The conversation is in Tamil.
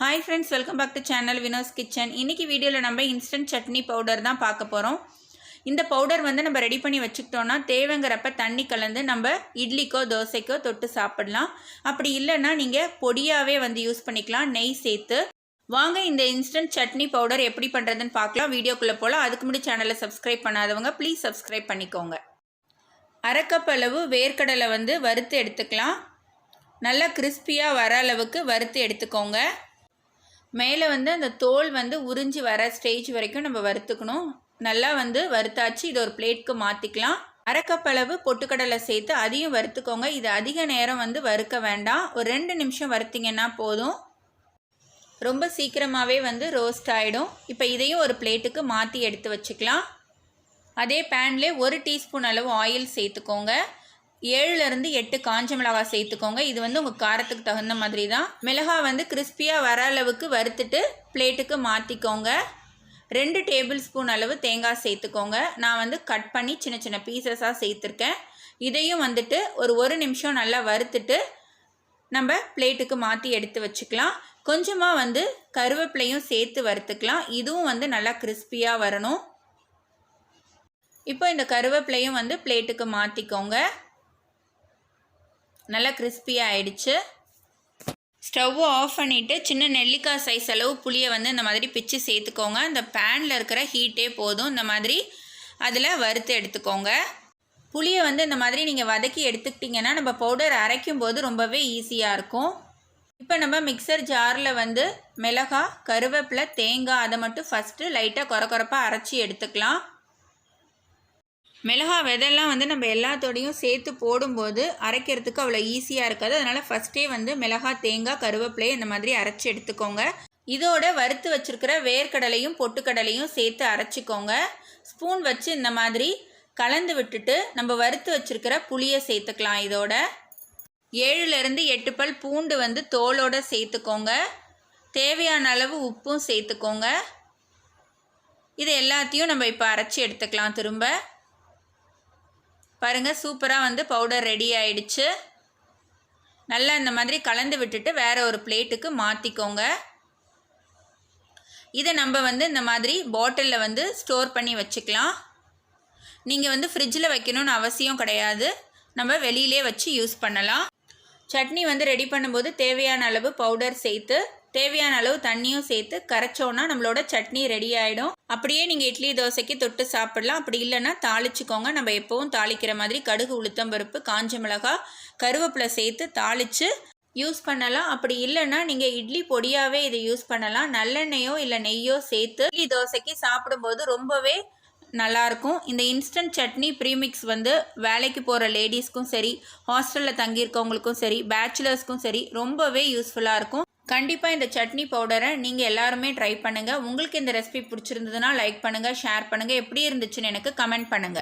Hi friends, welcome back to channel Vinod's Kitchen. இன்னைக்கு வீடியோல நம்ம இன்ஸ்டன்ட் சட்னி பவுடர் தான் பார்க்க போறோம். இந்த பவுடர் வந்து நம்ம ரெடி பண்ணி வச்சுக்கிட்டோம்னா தேவைங்கறப்ப தண்ணி கலந்து நம்ம இட்லிக்கோ தோசைக்கோ தொட்டு சாப்பிடலாம். அப்படி இல்லனா நீங்க பொடியாவே வந்து யூஸ் பண்ணிக்கலாம் நெய் சேர்த்து. வாங்க இந்த இன்ஸ்டன்ட் சட்னி பவுடர் எப்படி பண்றதுன்னு பார்க்கலாம். வீடியோக்குள்ள போலாம். அதுக்கு முன்னாடி சேனலை சப்ஸ்கிரைப் பண்ணாதவங்க ப்ளீஸ் சப்ஸ்கிரைப் பண்ணிக்கோங்க. அரை கப் அளவு வேர்க்கடலை வந்து வறுத்து எடுத்துக்கலாம். நல்லா கிறிஸ்பியா வர அளவுக்கு வறுத்து எடுத்துக்கோங்க. மேலே வந்து அந்த தோல் வந்து உறிஞ்சி வர ஸ்டேஜ் வரைக்கும் நம்ம வறுத்துக்கணும். நல்லா வந்து வறுத்தாச்சு. இது ஒரு பிளேட்க்கு மாற்றிக்கலாம். அரை கப் அளவு பொட்டுக்கடலை சேர்த்து அதையும் வறுத்துக்கோங்க. இது அதிக நேரம் வந்து வறுக்க வேண்டாம். ஒரு 2 நிமிஷம் வறுத்திங்கன்னா போதும். ரொம்ப சீக்கிரமாகவே வந்து ரோஸ்ட் ஆகிடும். இப்போ இதையும் ஒரு பிளேட்டுக்கு மாற்றி எடுத்து வச்சுக்கலாம். அதே பேன்லேயே 1 டீஸ்பூன் அளவு ஆயில் சேர்த்துக்கோங்க. 7லேருந்து 8 காஞ்ச மிளகாய் சேர்த்துக்கோங்க. இது வந்து உங்கள் காரத்துக்கு தகுந்த மாதிரி தான். மிளகாய் வந்து கிறிஸ்பியாக வர அளவுக்கு வறுத்துட்டு பிளேட்டுக்கு மாற்றிக்கோங்க. 2 டேபிள் ஸ்பூன் அளவு தேங்காய் சேர்த்துக்கோங்க. நான் வந்து கட் பண்ணி சின்ன சின்ன பீசஸாக சேர்த்துருக்கேன். இதையும் வந்துட்டு ஒரு 1 நிமிஷம் நல்லா வறுத்துட்டு நம்ம பிளேட்டுக்கு மாற்றி எடுத்து வச்சுக்கலாம். கொஞ்சமாக வந்து கருவேப்பிலையும் சேர்த்து வறுத்துக்கலாம். இதுவும் வந்து நல்லா கிறிஸ்பியாக வரணும். இப்போ இந்த கருவேப்பிலையும் வந்து பிளேட்டுக்கு மாற்றிக்கோங்க. நல்லா கிறிஸ்பியாக ஆயிடுச்சு. ஸ்டவ்வை ஆஃப் பண்ணிவிட்டு சின்ன நெல்லிக்காய் சைஸ் அளவு புளியை வந்து இந்த மாதிரி பிச்சு சேர்த்துக்கோங்க. அந்த பேனில் இருக்கிற ஹீட்டே போதும். இந்த மாதிரி அதில் வறுத்து எடுத்துக்கோங்க. புளியை வந்து இந்த மாதிரி நீங்கள் வதக்கி எடுத்துக்கிட்டிங்கன்னா நம்ம பவுடர் அரைக்கும் போது ரொம்பவே ஈஸியாக இருக்கும். இப்போ நம்ம மிக்சர் ஜாரில் வந்து மிளகாய், கருவேப்பிலை, தேங்காய் அதை மட்டும் ஃபஸ்ட்டு லைட்டாக கொரப்பாக அரைச்சி எடுத்துக்கலாம். மிளகாய் விதெல்லாம் வந்து நம்ம எல்லாத்தோடையும் சேர்த்து போடும்போது அரைக்கிறதுக்கு அவ்வளோ ஈஸியாக இருக்காது. அதனால் ஃபஸ்ட்டே வந்து மிளகாய், தேங்காய், கருவேப்பிலை இந்த மாதிரி அரைச்சி எடுத்துக்கோங்க. இதோட வறுத்து வச்சுருக்கிற வேர்க்கடலையும் பொட்டுக்கடலையும் சேர்த்து அரைச்சிக்கோங்க. ஸ்பூன் வச்சு இந்த மாதிரி கலந்து விட்டுட்டு நம்ம வறுத்து வச்சுருக்கிற புளியை சேர்த்துக்கலாம். இதோட 7லேருந்து 8 பல் பூண்டு வந்து தோலோடு சேர்த்துக்கோங்க. தேவையான அளவு உப்பும் சேர்த்துக்கோங்க. இது எல்லாத்தையும் நம்ம இப்போ அரைச்சி எடுத்துக்கலாம். திரும்ப பாருங்கள், சூப்பராக வந்து பவுடர் ரெடி ஆயிடுச்சு. நல்லா இந்த மாதிரி கலந்து விட்டுட்டு வேறு ஒரு பிளேட்டுக்கு மாற்றிக்கோங்க. இதை நம்ம வந்து இந்த மாதிரி பாட்டிலில் வந்து ஸ்டோர் பண்ணி வச்சுக்கலாம். நீங்கள் வந்து ஃப்ரிட்ஜில் வைக்கணும்னு அவசியம் கிடையாது. நம்ம வெளியிலே வச்சு யூஸ் பண்ணலாம். சட்னி வந்து ரெடி பண்ணும்போது தேவையான அளவு பவுடர் சேர்த்து தேவையான அளவு தண்ணியும் சேர்த்து கரைச்சோன்னா நம்மளோட சட்னி ரெடி ஆகிடும். அப்படியே நீங்கள் இட்லி தோசைக்கு தொட்டு சாப்பிடலாம். அப்படி இல்லைன்னா தாளிச்சுக்கோங்க. நம்ம எப்போவும் தாளிக்கிற மாதிரி கடுகு, உளுத்தம்பருப்பு, காஞ்ச மிளகாய், கருவேப்பிலை சேர்த்து தாளித்து யூஸ் பண்ணலாம். அப்படி இல்லைன்னா நீங்கள் இட்லி பொடியாகவே இதை யூஸ் பண்ணலாம். நல்லெண்ணெயோ இல்லை நெய்யோ சேர்த்து இட்லி தோசைக்கு சாப்பிடும்போது ரொம்பவே நல்லாயிருக்கும். இந்த இன்ஸ்டன்ட் சட்னி ப்ரீமிக்ஸ் வந்து வேலைக்கு போகிற லேடிஸ்க்கும் சரி, ஹாஸ்டலில் தங்கியிருக்கவங்களுக்கும் சரி, பேச்சுலர்ஸ்க்கும் சரி ரொம்பவே யூஸ்ஃபுல்லாக இருக்கும். கண்டிப்பாக இந்த சட்னி பவுடரை நீங்கள் எல்லாருமே ட்ரை பண்ணுங்கள். உங்களுக்கு இந்த ரெசிபி பிடிச்சிருந்ததுன்னா லைக் பண்ணுங்கள், ஷேர் பண்ணுங்கள். எப்படி இருந்துச்சுன்னு எனக்கு கமெண்ட் பண்ணுங்கள்.